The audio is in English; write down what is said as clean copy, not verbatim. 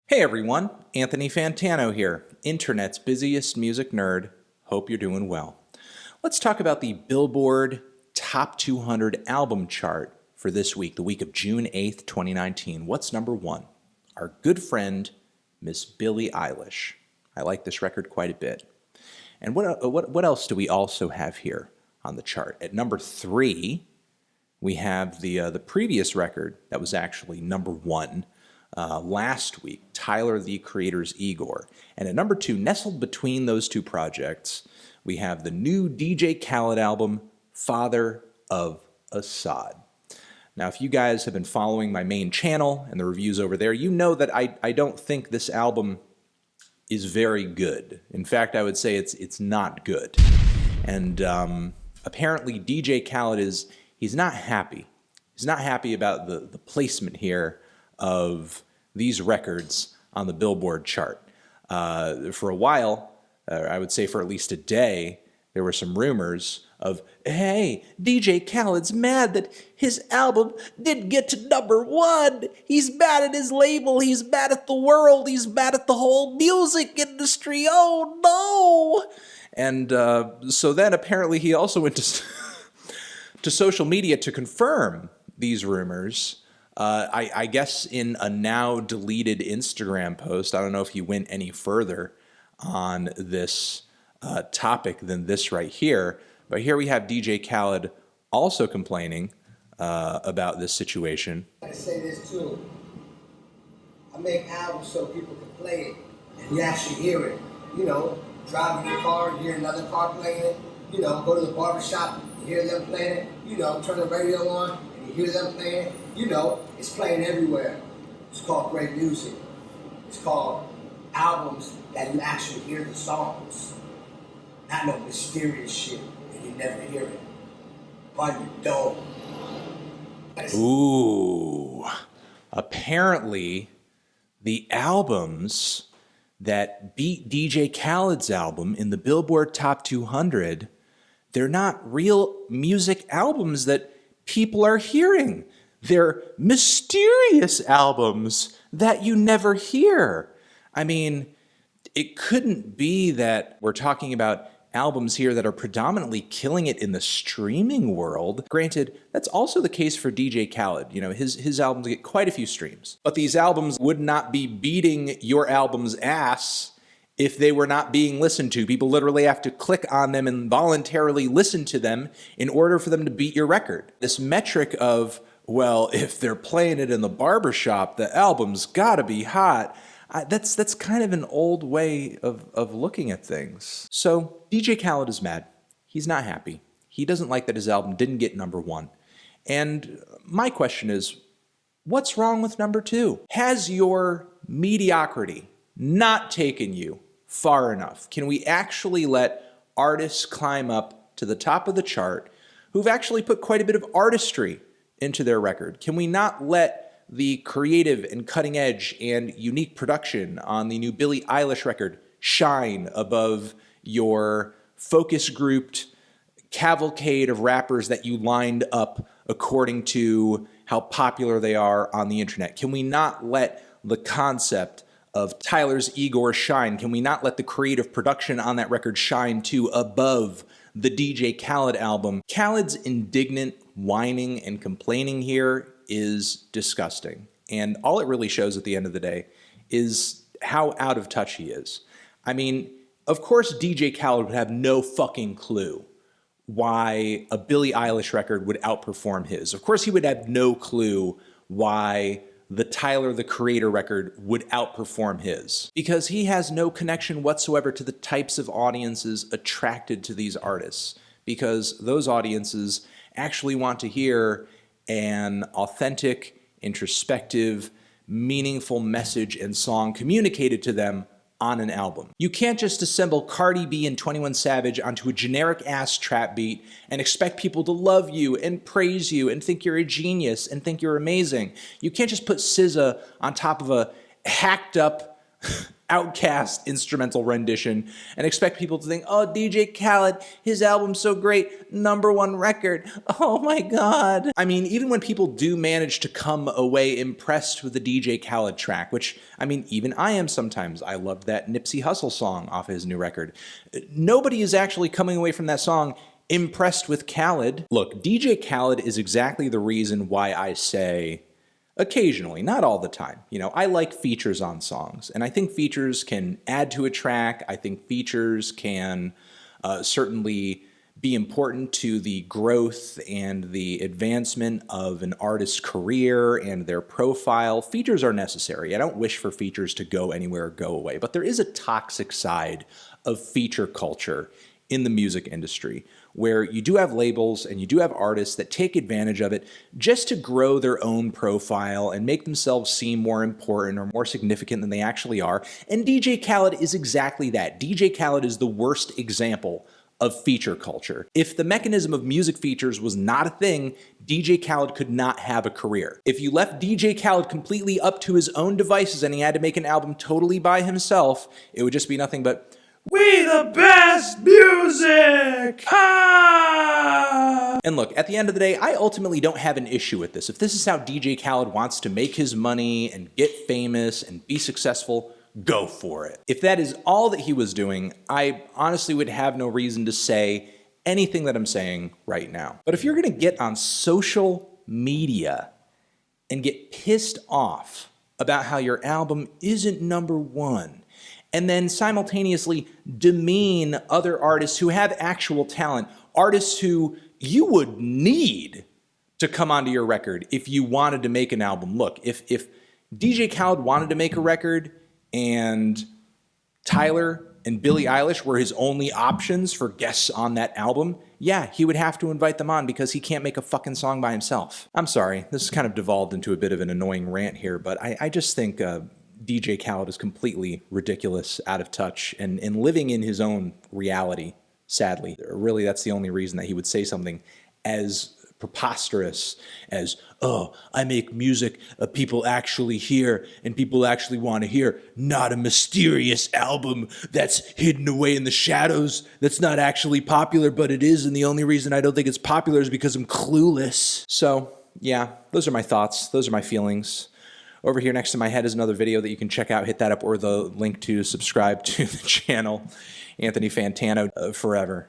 Hey everyone, Anthony Fantano here, internet's busiest music nerd. Hope you're doing well. Let's talk about the Billboard Top 200 album chart for this week, the week of June 8th, 2019. What's number one? Our good friend, Miss Billie Eilish. I like this record quite a bit. And what else do we also have here on the chart? At number three, we have the previous record that was actually number one last week, Tyler, the Creator's Igor. And at number two, nestled between those two projects, we have the new DJ Khaled album, Father of Assad. Now, if you guys have been following my main channel and the reviews over there, you know that I don't think this album is very good. In fact, I would say it's not good. And apparently DJ Khaled he's not happy. He's not happy about the placement here of these records on the Billboard chart. For a while, I would say for at least a day, there were some rumors of, hey, DJ Khaled's mad that his album didn't get to number one. He's mad at his label. He's mad at the world. He's mad at the whole music industry. Oh, no. And so then apparently he also went to social media to confirm these rumors. I guess in a now deleted Instagram post. I don't know if he went any further on this topic than this right here. But here we have DJ Khaled also complaining about this situation. I say this too. I make albums so people can play it and you actually hear it. You know, driving your car, you hear another car playing it. You know, go to the barbershop, you hear them playing it. You know, turn the radio on and you hear them playing it. You know, it's playing everywhere. It's called great music. It's called albums that you actually hear the songs. Not no mysterious shit and you never hear it. On your dome. Ooh. Apparently, the albums that beat DJ Khaled's album in the Billboard Top 200, they're not real music albums that people are hearing. They're mysterious albums that you never hear. I mean, it couldn't be that we're talking about albums here that are predominantly killing it in the streaming world. Granted, that's also the case for DJ Khaled. You know, his albums get quite a few streams. But these albums would not be beating your album's ass if they were not being listened to. People literally have to click on them and voluntarily listen to them in order for them to beat your record. This metric of, well, if they're playing it in the barbershop, the album's gotta be hot. That's kind of an old way of looking at things. So DJ Khaled is mad. He's not happy. He doesn't like that his album didn't get number one. And my question is, what's wrong with number two? Has your mediocrity not taken you far enough? Can we actually let artists climb up to the top of the chart who've actually put quite a bit of artistry into their record? Can we not let the creative and cutting edge and unique production on the new Billie Eilish record shine above your focus grouped cavalcade of rappers that you lined up according to how popular they are on the internet? Can we not let the concept of Tyler's Igor shine? Can we not let the creative production on that record shine too above the DJ Khaled album? Khaled's indignant whining and complaining here is disgusting. And all it really shows at the end of the day is how out of touch he is. I mean, of course DJ Khaled would have no fucking clue why a Billie Eilish record would outperform his. Of course he would have no clue why the Tyler, the Creator record would outperform his, because he has no connection whatsoever to the types of audiences attracted to these artists, because those audiences actually want to hear an authentic, introspective, meaningful message and song communicated to them on an album. You can't just assemble Cardi B and 21 Savage onto a generic-ass trap beat and expect people to love you and praise you and think you're a genius and think you're amazing. You can't just put SZA on top of a hacked-up outcast instrumental rendition and expect people to think, oh, DJ Khaled, his album's so great, #1 record, oh my God. I mean, even when people do manage to come away impressed with the DJ Khaled track, which, I mean, even I am sometimes. I loved that Nipsey Hussle song off his new record. Nobody is actually coming away from that song impressed with Khaled. Look, DJ Khaled is exactly the reason why I say occasionally, not all the time. You know, I like features on songs, and I think features can add to a track. I think features can certainly be important to the growth and the advancement of an artist's career and their profile. Features are necessary. I don't wish for features to go anywhere or go away, but there is a toxic side of feature culture in the music industry, where you do have labels and you do have artists that take advantage of it just to grow their own profile and make themselves seem more important or more significant than they actually are. And DJ Khaled is exactly that. DJ Khaled is the worst example of feature culture. If the mechanism of music features was not a thing, DJ Khaled could not have a career. If you left DJ Khaled completely up to his own devices and he had to make an album totally by himself, it would just be nothing but, "We the best music!" Ah! And look, at the end of the day, I ultimately don't have an issue with this. If this is how DJ Khaled wants to make his money and get famous and be successful, go for it. If that is all that he was doing, I honestly would have no reason to say anything that I'm saying right now. But if you're gonna get on social media and get pissed off about how your album isn't #1, and then simultaneously demean other artists who have actual talent, artists who you would need to come onto your record if you wanted to make an album. Look, if DJ Khaled wanted to make a record and Tyler and Billie Eilish were his only options for guests on that album, yeah, he would have to invite them on because he can't make a fucking song by himself. I'm sorry, this has kind of devolved into a bit of an annoying rant here, but I just think DJ Khaled is completely ridiculous, out of touch, and living in his own reality, sadly. Really, that's the only reason that he would say something as preposterous as, oh, I make music people actually hear and people actually want to hear, not a mysterious album that's hidden away in the shadows, that's not actually popular, but it is, and the only reason I don't think it's popular is because I'm clueless. So, yeah, those are my thoughts. Those are my feelings. Over here next to my head is another video that you can check out. Hit that up, or the link to subscribe to the channel. Anthony Fantano, forever.